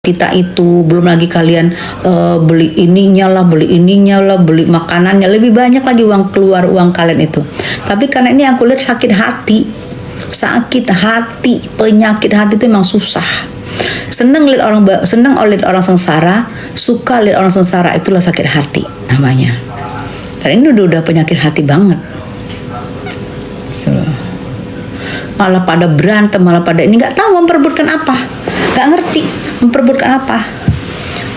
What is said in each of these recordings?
kita itu, belum lagi kalian beli ininya lah, beli makanannya, lebih banyak lagi uang keluar uang kalian itu. Tapi karena ini aku lihat sakit hati, penyakit hati itu memang susah. Senang lihat orang sengsara, suka lihat orang sengsara, itulah sakit hati namanya. Dan ini udah penyakit hati banget. Malah pada berantem, malah pada ini nggak tahu memperebutkan apa, nggak ngerti memperebutkan apa.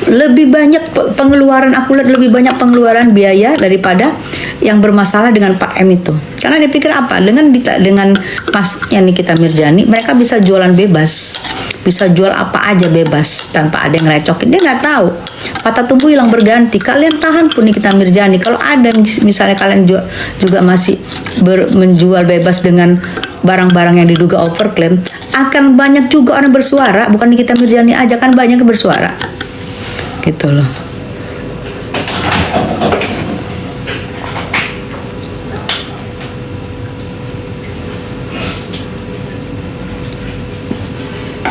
Lebih banyak pengeluaran, aku lihat lebih banyak pengeluaran biaya daripada yang bermasalah dengan Pak M itu. Karena dia pikir apa? Dengan masuknya Nikita Mirzani, mereka bisa jualan bebas, bisa jual apa aja bebas tanpa ada yang ngerecokin. Dia nggak tahu. Patah tumbuh hilang berganti. Kalian tahan pun Nikita Mirzani. Kalau ada misalnya kalian juga masih menjual bebas dengan barang-barang yang diduga overclaim, akan banyak juga orang bersuara. Bukan Nikita Mirzani aja, kan banyak yang bersuara. Gitu loh.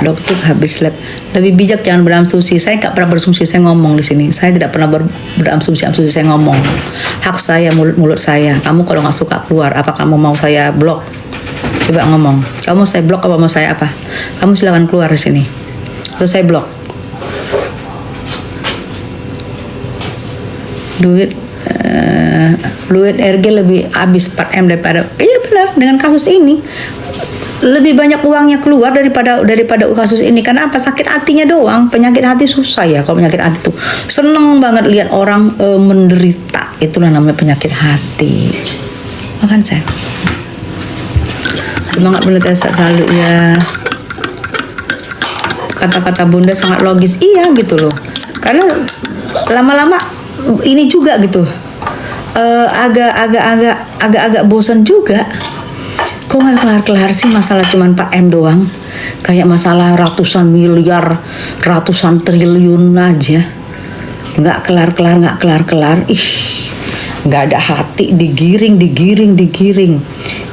Dokter habis lab. Lebih bijak jangan berasumsi. Saya nggak pernah berasumsi, saya ngomong di sini. Saya tidak pernah berasumsi, saya ngomong. Hak saya, mulut saya. Kamu kalau nggak suka keluar, apa kamu mau saya blok? Coba ngomong. Kamu mau saya blok apa mau saya apa? Kamu silakan keluar di sini. Terus saya blok. Duit RG lebih habis 4M daripada. Iya benar, dengan kasus ini lebih banyak uangnya keluar daripada kasus ini. Karena apa? Sakit hatinya doang. Penyakit hati susah ya. Kalau penyakit hati tuh seneng banget lihat orang menderita. Itulah namanya penyakit hati. Makan saya. Semangat Bunda Tessa selalu ya. Kata-kata Bunda sangat logis. Iya gitu loh. Karena lama-lama ini juga gitu. Agak bosan juga. Kok nggak kelar-kelar sih masalah cuman Pak M doang? Kayak masalah ratusan miliar, ratusan triliun aja. Nggak kelar-kelar. Ih, nggak ada hati, digiring.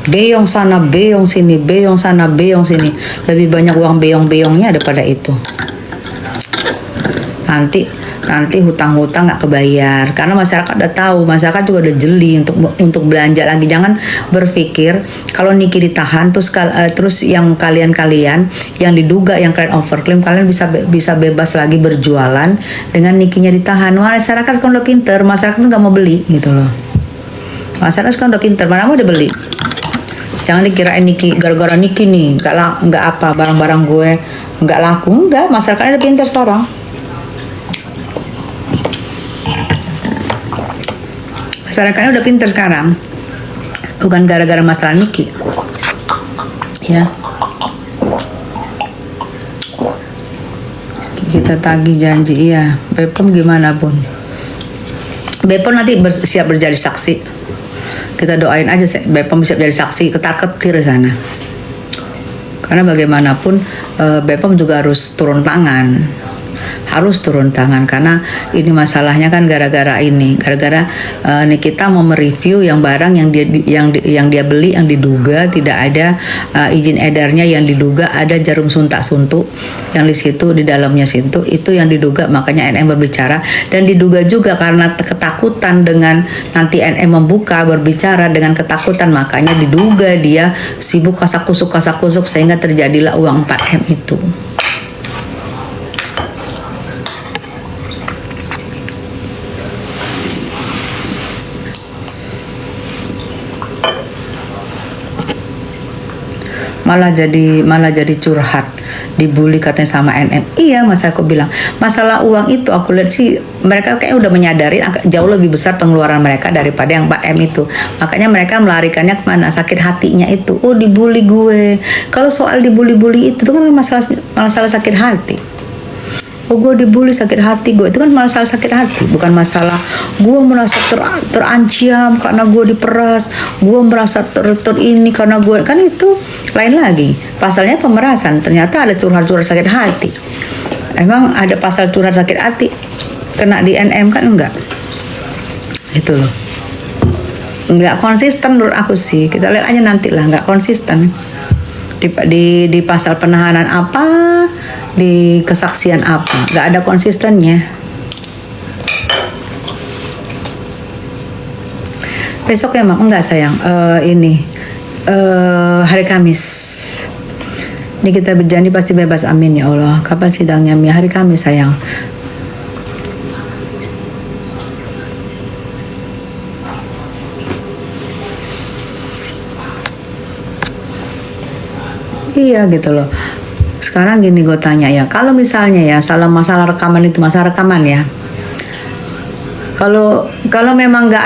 Beyong sana, beyong sini, beyong sana, beyong sini. Lebih banyak uang beyong-beyongnya daripada itu. Nanti hutang-hutang nggak kebayar karena masyarakat udah tahu, masyarakat juga udah jeli untuk belanja lagi. Jangan berpikir kalau Niki ditahan terus yang kalian yang diduga yang kalian overclaim kalian bisa bebas lagi berjualan dengan Nikinya ditahan. Masyarakat kan udah pinter, masyarakat kan nggak mau beli gitu loh. Masyarakat kan udah pinter, mana mau dibeli. Jangan dikirain Niki gara-gara Niki nih nggak apa barang-barang gue nggak laku, enggak. Masyarakatnya udah pinter sekarang. Masyarakatnya udah pinter sekarang, bukan gara-gara masalah Niki ya. Kita tagih janji iya. Bepom gimana pun, Bepom nanti siap berjadi saksi. Kita doain aja Bepom siap jadi saksi, ketar-ketir sana. Karena bagaimanapun Bepom juga harus turun tangan. Karena ini masalahnya kan gara-gara Nikita mau mereview yang barang yang dia beli yang diduga tidak ada izin edarnya, yang diduga ada jarum suntak-suntuk yang di situ di dalamnya situ, itu yang diduga. Makanya NM berbicara, dan diduga juga karena ketakutan dengan nanti NM membuka berbicara dengan ketakutan, makanya diduga dia sibuk kasak-kusuk sehingga terjadilah uang 4M itu. malah jadi curhat, dibully katanya sama NM. Iya, masa aku bilang masalah uang itu aku lihat sih mereka kayak udah menyadari jauh lebih besar pengeluaran mereka daripada yang 4M itu. Makanya mereka melarikannya kemana? Sakit hatinya itu. Oh, dibully gue. Kalau soal dibully itu kan masalah sakit hati. Oh, gue dibully sakit hati gue, itu kan masalah sakit hati, bukan masalah gue merasa terancam karena gue diperas, gue merasa ini karena gue, kan itu lain lagi. Pasalnya pemerasan, ternyata ada curhat-curhat sakit hati. Emang ada pasal curhat sakit hati kena di NM kan? Enggak, itu loh, enggak konsisten menurut aku sih. Kita lihat aja nanti lah, enggak konsisten di pasal penahanan apa, di kesaksian apa, nggak ada konsistennya. Besok ya Mam? Enggak sayang, ini hari Kamis. Ini kita berjanji pasti bebas, amin ya Allah. Kapan sidangnya Mi? Hari Kamis sayang. Iya gitu loh. Sekarang gini gue tanya ya, kalau misalnya ya salah masalah rekaman itu masalah rekaman ya. Kalau memang nggak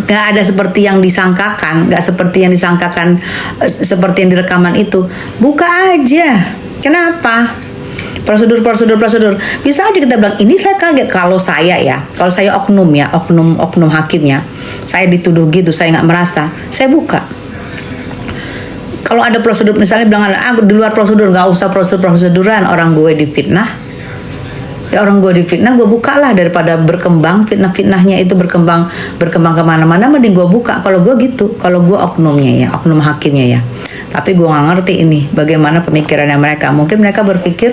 ada seperti yang disangkakan, nggak seperti yang disangkakan, seperti yang direkaman itu, buka aja. Kenapa? Prosedur. Bisa aja kita bilang ini saya kaget. Kalau saya oknum ya, oknum hakimnya, saya dituduh gitu, saya nggak merasa, saya buka. Kalau ada prosedur misalnya bilang di luar prosedur, nggak usah proseduran, orang gue difitnah. Ya orang gue difitnah, gue buka lah daripada berkembang fitnahnya itu berkembang kemana-mana, mending gue buka. Kalau gue gitu, kalau gue oknumnya ya, oknum hakimnya ya. Tapi gue nggak ngerti ini bagaimana pemikirannya mereka. Mungkin mereka berpikir,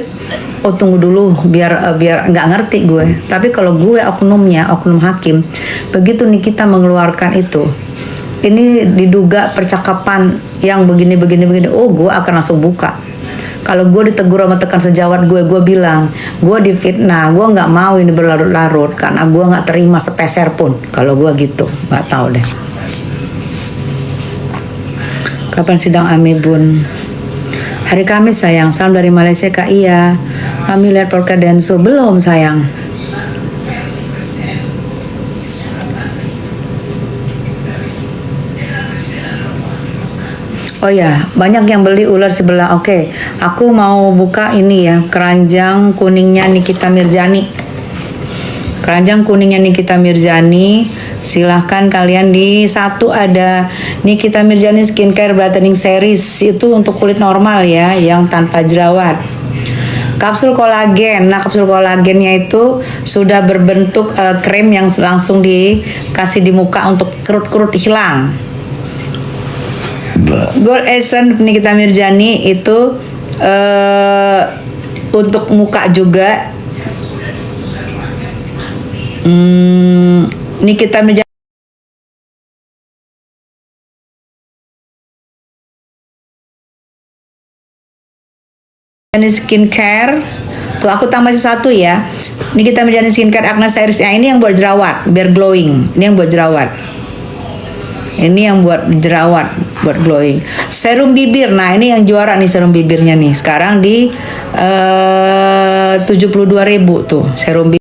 oh tunggu dulu biar nggak ngerti gue. Tapi kalau gue oknumnya, oknum hakim, begitu nih kita mengeluarkan itu, ini diduga percakapan yang begini, oh gue akan langsung buka. Kalau gue ditegur sama tekan sejawat gue bilang, gue difitnah, gue nggak mau ini berlarut-larut karena gue nggak terima sepeser pun. Kalau gue gitu, nggak tahu deh. Kapan sidang Ami Bun? Hari Kamis sayang. Salam dari Malaysia Kak Iya. Kami lihat Polka Densu belum sayang. Oh ya, banyak yang beli ular sebelah. Oke, aku mau buka ini ya, keranjang kuningnya Nikita Mirzani. Keranjang kuningnya Nikita Mirzani. Silahkan kalian di satu ada Nikita Mirzani Skincare Brightening Series. Itu untuk kulit normal ya, yang tanpa jerawat. Kapsul kolagen. Nah, kapsul kolagennya itu sudah berbentuk krim yang langsung dikasih di muka untuk kerut-kerut hilang. Gold Essence Nikita Mirzani itu untuk muka juga. Nikita Mirzani Skincare. Tuh aku tambah satu ya. Nikita Mirzani Skincare Acne Series. Nah, ini yang buat jerawat, biar glowing. Ini yang buat jerawat. Ini yang buat jerawat, buat glowing. Serum bibir, nah ini yang juara nih serum bibirnya nih. Sekarang di 72.000 tuh serum bibir.